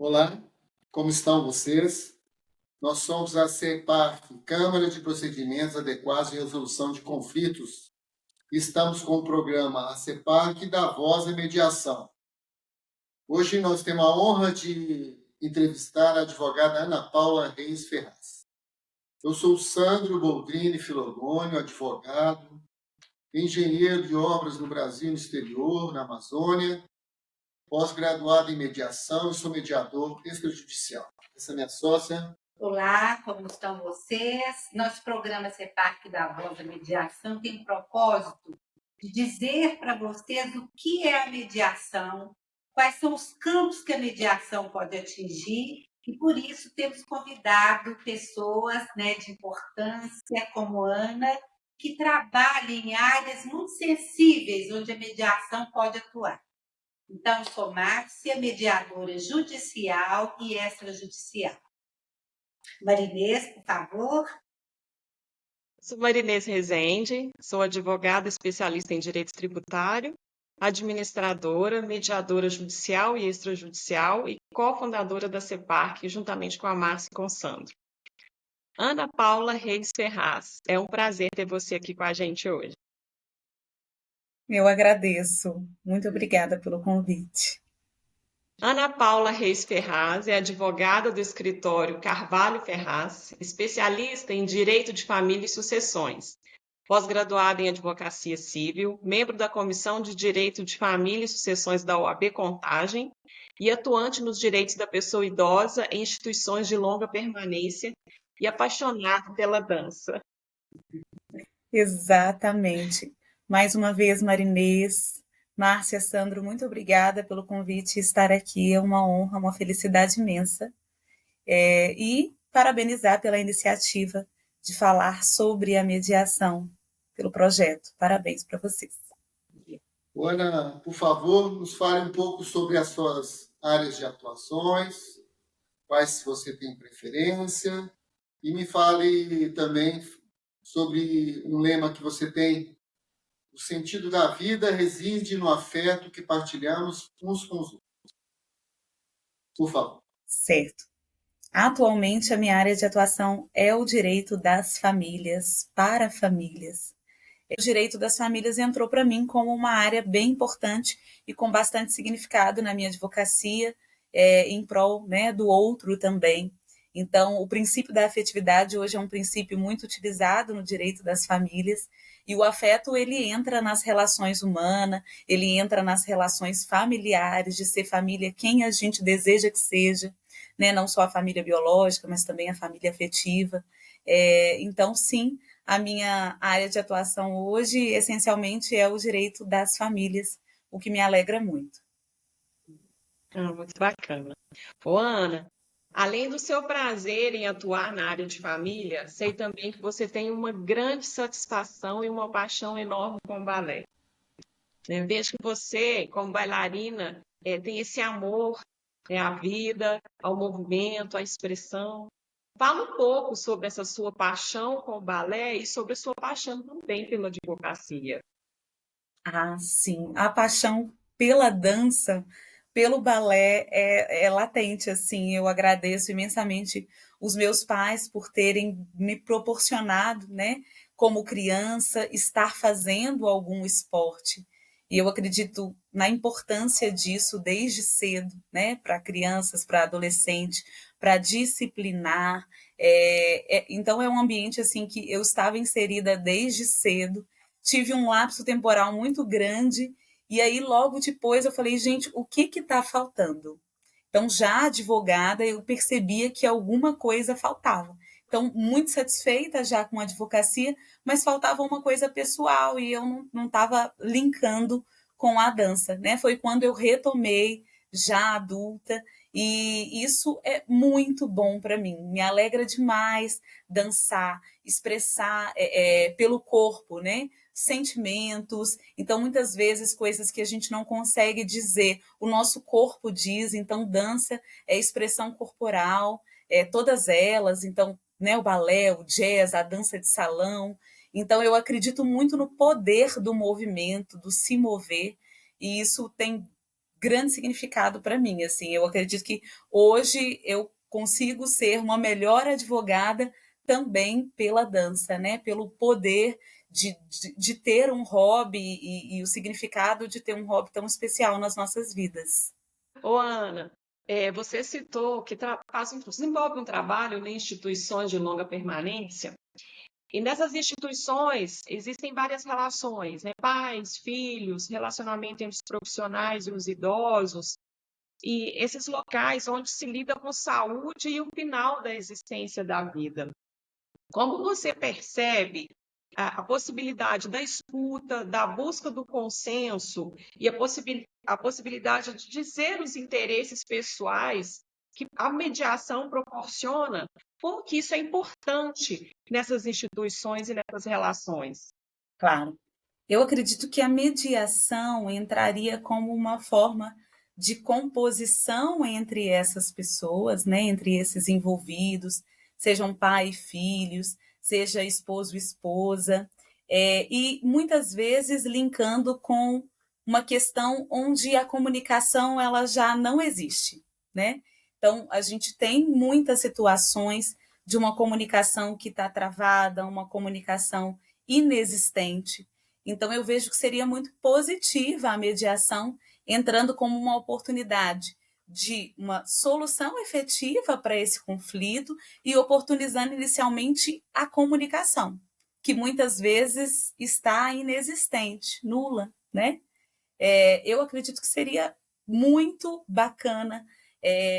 Olá, como estão vocês? Nós somos a CEPARC, Câmara de Procedimentos Adequados de Resolução de Conflitos. Estamos com o programa A CEPARC da Voz e Mediação. Hoje nós temos a honra de entrevistar a advogada Ana Paula Reis Ferraz. Eu sou Sandro Boldrini Filogônio, advogado, engenheiro de obras no Brasil e no exterior, na Amazônia, pós-graduado em mediação e sou mediador extrajudicial. Essa é minha sócia. Olá, como estão vocês? Nosso programa CEPARC da Voz da Mediação tem o propósito de dizer para vocês o que é a mediação, quais são os campos que a mediação pode atingir, e por isso temos convidado pessoas de importância, como Ana, que trabalham em áreas muito sensíveis, onde a mediação pode atuar. Então, eu sou Márcia, mediadora judicial e extrajudicial. Marinês, por favor. Sou Marinês Rezende, sou advogada especialista em direito tributário, administradora, mediadora judicial e extrajudicial e cofundadora da CEPARC, juntamente com a Márcia e com o Sandro. Ana Paula Reis Ferraz, é um prazer ter você aqui com a gente hoje. Eu agradeço. Muito obrigada pelo convite. Ana Paula Reis Ferraz é advogada do escritório Carvalho Ferraz, especialista em Direito de Família e Sucessões, pós-graduada em Advocacia Civil, membro da Comissão de Direito de Família e Sucessões da OAB Contagem e atuante nos direitos da pessoa idosa em instituições de longa permanência e apaixonada pela dança. Exatamente. Mais uma vez, Marinês, Márcia, Sandro, muito obrigada pelo convite. Estar aqui é uma honra, uma felicidade imensa. E parabenizar pela iniciativa de falar sobre a mediação, pelo projeto. Parabéns para vocês. Ana, por favor, nos fale um pouco sobre as suas áreas de atuações, quais você tem preferência, e me fale também sobre um lema que você tem: o sentido da vida reside no afeto que partilhamos uns com os outros. Por favor. Certo. Atualmente, a minha área de atuação é o direito das famílias, para famílias. O direito das famílias entrou para mim como uma área bem importante e com bastante significado na minha advocacia, em prol, do outro também. Então, o princípio da afetividade hoje é um princípio muito utilizado no direito das famílias, e o afeto ele entra nas relações humanas, ele entra nas relações familiares, de ser família quem a gente deseja que seja, não só a família biológica, mas também a família afetiva. Então, sim, a minha área de atuação hoje, essencialmente, é o direito das famílias, o que me alegra muito. Muito bacana. Ô, Ana, além do seu prazer em atuar na área de família, sei também que você tem uma grande satisfação e uma paixão enorme com o balé. Vejo que você, como bailarina, tem esse amor à vida, ao movimento, à expressão. Fala um pouco sobre essa sua paixão com o balé e sobre a sua paixão também pela advocacia. Ah, sim. A paixão pela dança, pelo balé é latente, assim. Eu agradeço imensamente os meus pais por terem me proporcionado, como criança, estar fazendo algum esporte. E eu acredito na importância disso desde cedo, para crianças, para adolescentes, para disciplinar. Então, é um ambiente assim que eu estava inserida desde cedo. Tive um lapso temporal muito grande, e aí logo depois eu falei, gente, o que está faltando? Então, já advogada, eu percebia que alguma coisa faltava. Então, muito satisfeita já com a advocacia, mas faltava uma coisa pessoal e eu não estava linkando com a dança, Foi quando eu retomei, já adulta, e isso é muito bom para mim. Me alegra demais dançar, expressar pelo corpo, sentimentos. Então, muitas vezes, coisas que a gente não consegue dizer, o nosso corpo diz. Então, dança é expressão corporal, todas elas. Então, o balé, o jazz, a dança de salão. Então, eu acredito muito no poder do movimento, do se mover, e isso tem grande significado para mim. Assim, eu acredito que hoje eu consigo ser uma melhor advogada também pela dança, né? Pelo poder de ter um hobby e o significado de ter um hobby tão especial nas nossas vidas. Ô, Ana, você citou que desenvolve um trabalho em instituições de longa permanência, e nessas instituições existem várias relações, né? Pais, filhos, relacionamento entre os profissionais e os idosos, e esses locais onde se lida com saúde e o final da existência da vida. Como você percebe a possibilidade da escuta, da busca do consenso e a possibilidade de dizer os interesses pessoais que a mediação proporciona? Como que isso é importante nessas instituições e nessas relações? Claro. Eu acredito que a mediação entraria como uma forma de composição entre essas pessoas, né, entre esses envolvidos, sejam pai e filhos, seja esposo e esposa, e muitas vezes linkando com uma questão onde a comunicação ela já não existe, né? Então, a gente tem muitas situações de uma comunicação que está travada, uma comunicação inexistente. Então, eu vejo que seria muito positiva a mediação, entrando como uma oportunidade de uma solução efetiva para esse conflito e oportunizando inicialmente a comunicação, que muitas vezes está inexistente, nula, né? Eu acredito que seria muito bacana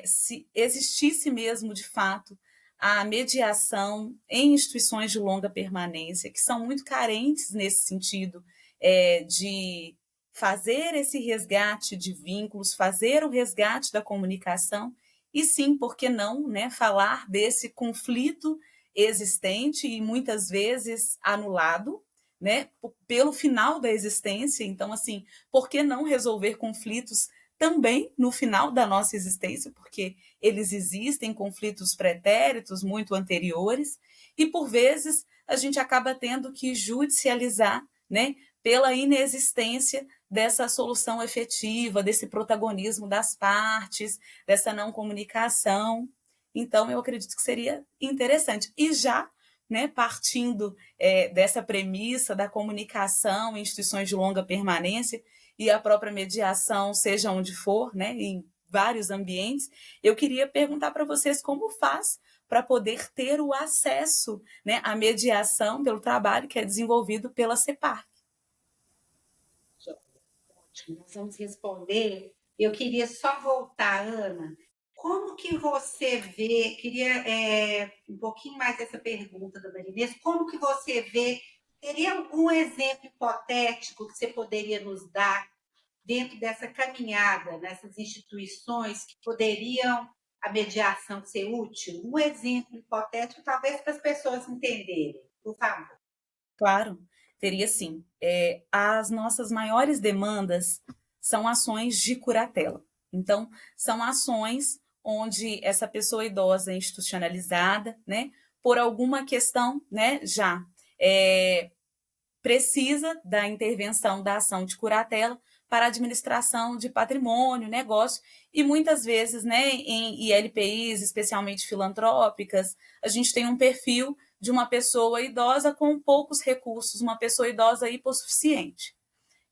se existisse mesmo, de fato, a mediação em instituições de longa permanência, que são muito carentes nesse sentido, de fazer esse resgate de vínculos, fazer o resgate da comunicação, e sim, por que não, né, falar desse conflito existente e muitas vezes anulado, né, pelo final da existência. Então, assim, por que não resolver conflitos também no final da nossa existência? Porque eles existem, conflitos pretéritos muito anteriores, e por vezes a gente acaba tendo que judicializar, né, pela inexistência dessa solução efetiva, desse protagonismo das partes, dessa não comunicação. Então, eu acredito que seria interessante. E já, né, partindo dessa premissa da comunicação em instituições de longa permanência e a própria mediação, seja onde for, né, em vários ambientes, eu queria perguntar para vocês como faz para poder ter o acesso, né, à mediação pelo trabalho que é desenvolvido pela CEPAR. Nós vamos responder. Eu queria só voltar, Ana. Como que você vê, queria um pouquinho mais dessa pergunta da Marinês, como que você vê, teria algum exemplo hipotético que você poderia nos dar dentro dessa caminhada, nessas instituições que poderiam a mediação ser útil? Um exemplo hipotético, talvez para as pessoas entenderem, por favor. Claro, teria sim. As nossas maiores demandas são ações de curatela. Então, são ações onde essa pessoa idosa é institucionalizada, né, por alguma questão, né, já precisa da intervenção da ação de curatela para a administração de patrimônio, negócio, e muitas vezes, né, em ILPIs, especialmente filantrópicas, a gente tem um perfil de uma pessoa idosa com poucos recursos, uma pessoa idosa hipossuficiente.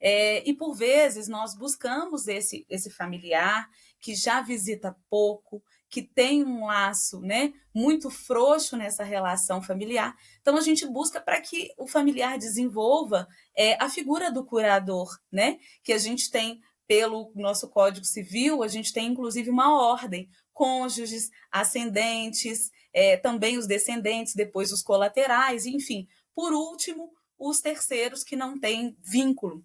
E por vezes nós buscamos esse familiar que já visita pouco, que tem um laço, né, muito frouxo nessa relação familiar. Então a gente busca para que o familiar desenvolva a figura do curador, né, que a gente tem pelo nosso Código Civil, a gente tem inclusive uma ordem, cônjuges, ascendentes, também os descendentes, depois os colaterais, enfim. Por último, os terceiros que não têm vínculo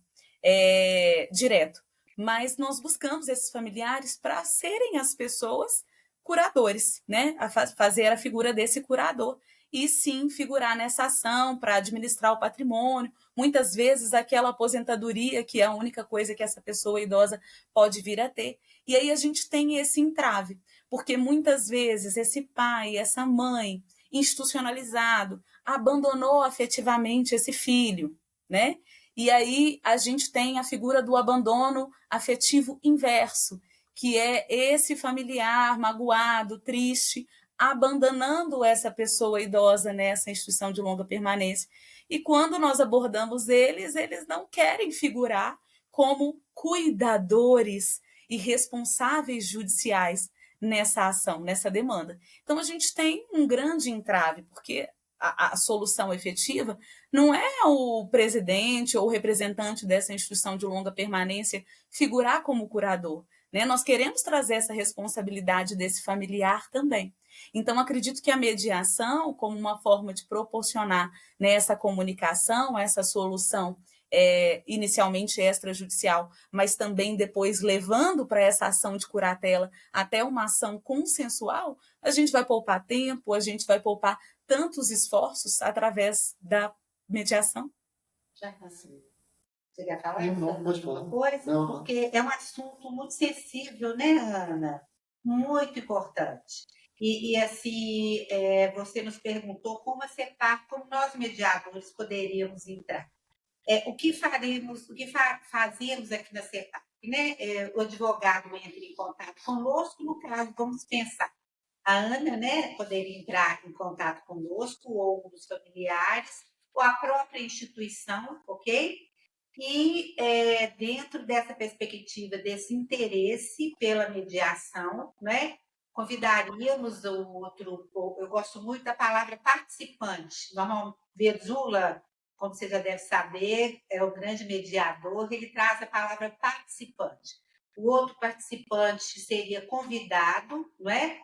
direto. Mas nós buscamos esses familiares para serem as pessoas curadores, né? Fazer a figura desse curador e sim figurar nessa ação para administrar o patrimônio, muitas vezes aquela aposentadoria que é a única coisa que essa pessoa idosa pode vir a ter. E aí a gente tem esse entrave, porque muitas vezes esse pai, essa mãe institucionalizado abandonou afetivamente esse filho, né? E aí a gente tem a figura do abandono afetivo inverso, que é esse familiar magoado, triste, abandonando essa pessoa idosa nessa instituição de longa permanência. E quando nós abordamos eles, eles não querem figurar como cuidadores e responsáveis judiciais nessa ação, nessa demanda. Então a gente tem um grande entrave, porque a solução efetiva não é o presidente ou o representante dessa instituição de longa permanência figurar como curador, né? Nós queremos trazer essa responsabilidade desse familiar também. Então, acredito que a mediação, como uma forma de proporcionar, né, essa comunicação, essa solução inicialmente extrajudicial, mas também depois levando para essa ação de curatela até uma ação consensual, a gente vai poupar tempo, a gente vai poupar tantos esforços através da mediação. Você quer falar Não, pode falar. alguma coisa? Não. Porque é um assunto muito sensível, né, Ana? Muito importante. E assim, você nos perguntou como a CEPAR, como nós mediadores poderíamos entrar. O que faremos, fazemos aqui na CEPAR? Né? O advogado entra em contato conosco, no caso, vamos pensar. A Ana, né, poderia entrar em contato conosco, ou os familiares, ou a própria instituição, ok? E dentro dessa perspectiva, desse interesse pela mediação, né, convidaríamos o outro, eu gosto muito da palavra participante. Normalmente, Verzula, como você já deve saber, é o grande mediador, ele traz a palavra participante. O outro participante seria convidado, não é?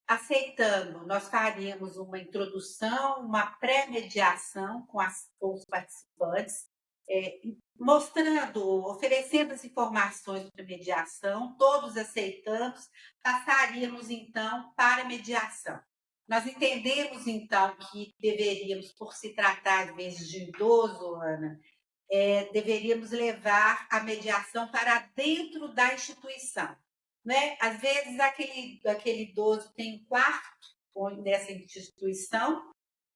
Aceitando, nós faríamos uma introdução, uma pré-mediação com os participantes, mostrando, oferecendo as informações para mediação, todos aceitando, passaríamos então para a mediação. Nós entendemos então que deveríamos, por se tratar às vezes de idoso, Ana, deveríamos levar a mediação para dentro da instituição. Né? Às vezes, aquele idoso tem um quarto nessa instituição,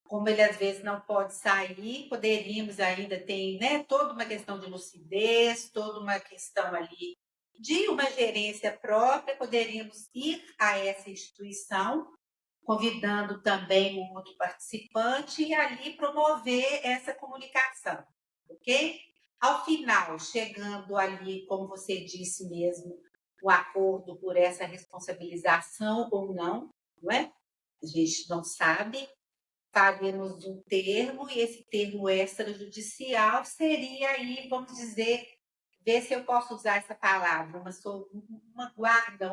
como ele às vezes não pode sair, poderíamos ainda ter, né, toda uma questão de lucidez, toda uma questão ali de uma gerência própria, poderíamos ir a essa instituição, convidando também um outro participante e ali promover essa comunicação, ok? Ao final, chegando ali, como você disse mesmo, o acordo por essa responsabilização ou não, não é? A gente não sabe. Faremos um termo, e esse termo extrajudicial seria aí, vamos dizer, ver se eu posso usar essa palavra, uma guarda,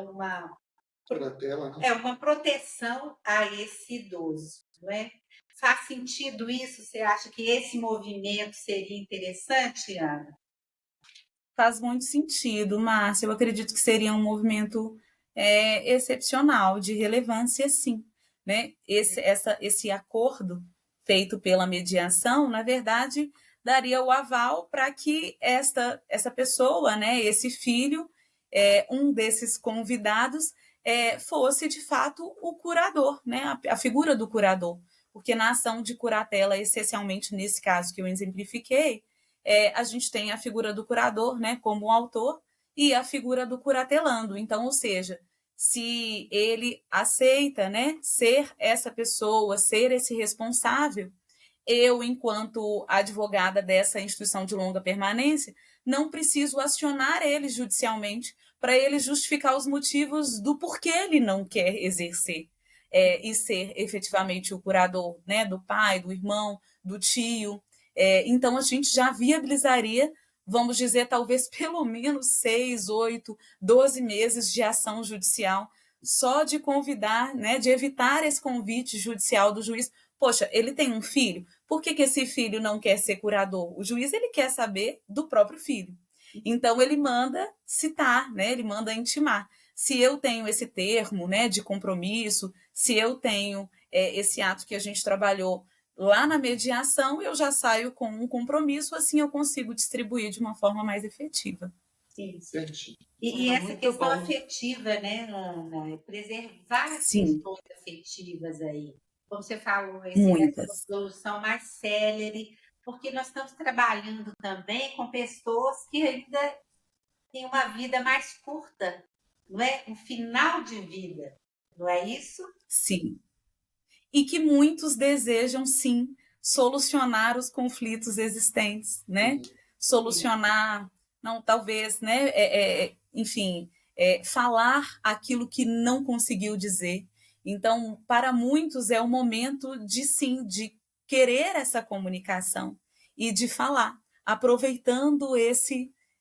Curatela, né? uma proteção a esse idoso, não é? Faz sentido isso? Você acha que esse movimento seria interessante, Ana? Faz muito sentido, Márcia. Eu acredito que seria um movimento excepcional, de relevância, sim. Né? Esse acordo feito pela mediação, na verdade, daria o aval para que essa pessoa, né, esse filho, um desses convidados, fosse, de fato, o curador, né, a figura do curador. Porque na ação de curatela, essencialmente nesse caso que eu exemplifiquei, a gente tem a figura do curador, né, como autor, e a figura do curatelando. Então, ou seja, se ele aceita, né, ser essa pessoa, ser esse responsável, eu, enquanto advogada dessa instituição de longa permanência, não preciso acionar ele judicialmente para ele justificar os motivos do porquê ele não quer exercer e ser efetivamente o curador, né, do pai, do irmão, do tio. Então, a gente já viabilizaria, vamos dizer, talvez pelo menos 6, 8, 12 meses de ação judicial, só de convidar, né, de evitar esse convite judicial do juiz. Poxa, ele tem um filho, por que esse filho não quer ser curador? O juiz ele quer saber do próprio filho. Então, ele manda citar, né, ele manda intimar. Se eu tenho esse termo, né, de compromisso, se eu tenho esse ato que a gente trabalhou lá na mediação, eu já saio com um compromisso, assim eu consigo distribuir de uma forma mais efetiva. Sim. E essa questão afetiva, né, Ana? Preservar as Sim. questões afetivas aí. Como você falou, Muitas. essa solução mais célere porque nós estamos trabalhando também com pessoas que ainda têm uma vida mais curta, não é? Um final de vida, não é isso? Sim. E que muitos desejam, sim, solucionar os conflitos existentes, né? Solucionar, não, talvez, né? Enfim, falar aquilo que não conseguiu dizer. Então, para muitos é o momento de sim, de querer essa comunicação e de falar, aproveitando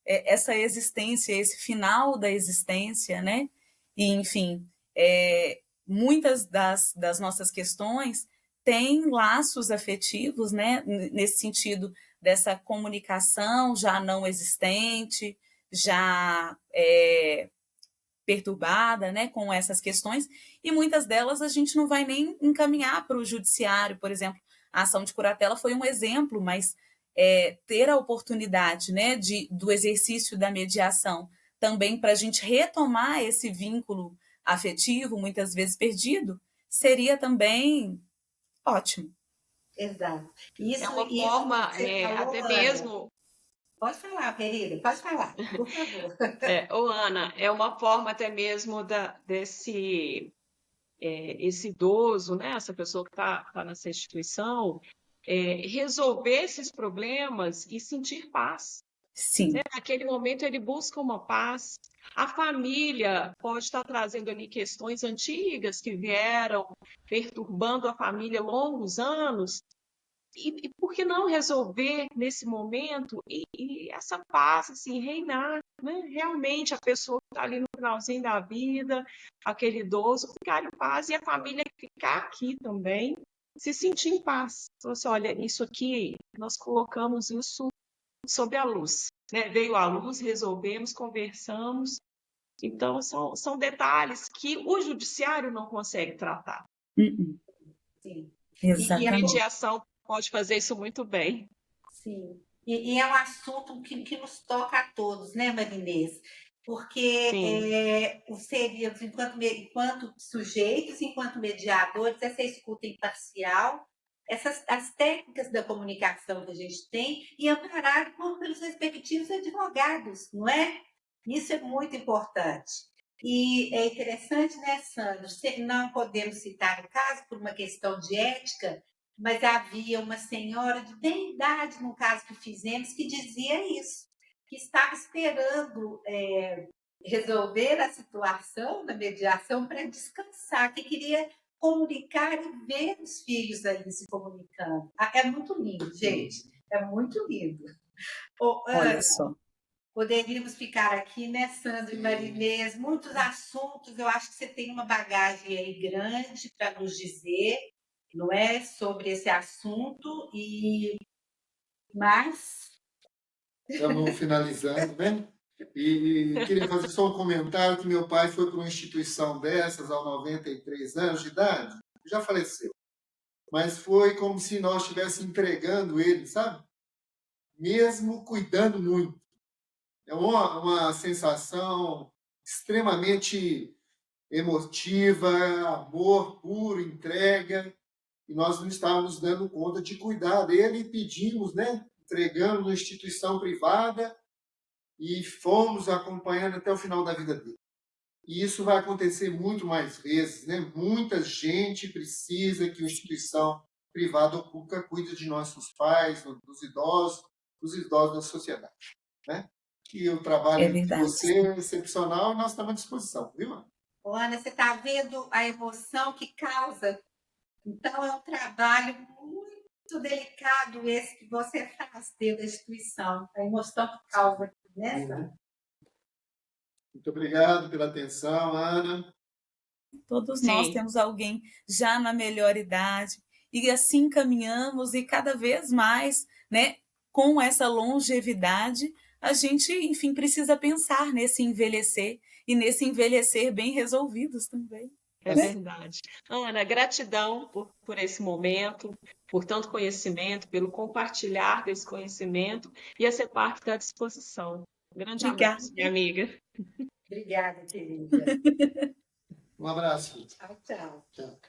essa existência, esse final da existência, né? E, enfim, muitas das nossas questões têm laços afetivos, né? Nesse sentido dessa comunicação já não existente, já perturbada, né, com essas questões, e muitas delas a gente não vai nem encaminhar para o judiciário, por exemplo, a ação de curatela foi um exemplo, mas ter a oportunidade, né, do exercício da mediação também para a gente retomar esse vínculo afetivo, muitas vezes perdido, seria também ótimo. Exato. É uma Isso forma, que você falou, até Ana. mesmo, Pode falar, Pereira, pode falar, por favor. Ana, é uma forma até mesmo desse esse idoso, né, essa pessoa que está nessa instituição, resolver esses problemas e sentir paz. Sim. Naquele momento ele busca uma paz. A família pode estar trazendo ali questões antigas que vieram perturbando a família longos anos. E por que não resolver nesse momento e essa paz assim, reinar, né? Realmente a pessoa que está ali no finalzinho da vida, aquele idoso, ficar em paz e a família ficar aqui também, se sentir em paz. Então, assim, olha, isso aqui, nós colocamos isso sob a luz, né? Veio a luz, resolvemos, conversamos. Então, são detalhes que o judiciário não consegue tratar. Sim. E E a Exatamente. mediação pode fazer isso muito bem. sim. E é um assunto que nos toca a todos, né, Marinês? Porque Sim. os seríamos, enquanto sujeitos, enquanto mediadores, essa escuta imparcial, as técnicas da comunicação que a gente tem, e amparado pelos respectivos advogados, não é? Isso é muito importante. E é interessante, né, Sandro? Não podemos citar o caso por uma questão de ética, mas havia uma senhora de bem idade, no caso que fizemos, que dizia isso, que estava esperando resolver a situação da mediação para descansar, que queria comunicar e ver os filhos ali se comunicando. É muito lindo, gente. É muito lindo. Oh, Olha Ana, só. poderíamos ficar aqui, né, Sandra e Marinês? Muitos assuntos, eu acho que você tem uma bagagem aí grande para nos dizer, não é, sobre esse assunto, mas Estamos finalizando, né? E queria fazer só um comentário que meu pai foi para uma instituição dessas aos 93 anos de idade, já faleceu, mas foi como se nós estivéssemos entregando ele, sabe? Mesmo cuidando muito. É uma sensação extremamente emotiva, amor puro, entrega, e nós não estávamos dando conta de cuidar dele e pedimos, né? Entregamos uma instituição privada e fomos acompanhando até o final da vida dele. E isso vai acontecer muito mais vezes, né? Muita gente precisa que uma instituição privada ou pública cuide de nossos pais, dos idosos da sociedade, né? Que o É trabalho de verdade. você é excepcional e nós estamos à disposição, viu, Ana? Ana, você está vendo a emoção que causa? Então, é um trabalho muito delicado esse que você faz dentro da instituição, a emoção que causa, né, Sandra? Muito obrigado pela atenção, Ana. Todos nós Sim. temos alguém já na melhor idade e assim caminhamos e cada vez mais, né, com essa longevidade, a gente, enfim, precisa pensar nesse envelhecer e nesse envelhecer bem resolvidos também, É né? verdade. Ana, gratidão por esse momento, por tanto conhecimento, pelo compartilhar desse conhecimento e a CEPAC está à disposição. Um grande Obrigada. abraço, minha amiga. Obrigada, querida. Um abraço. Tchau, tchau. Tchau.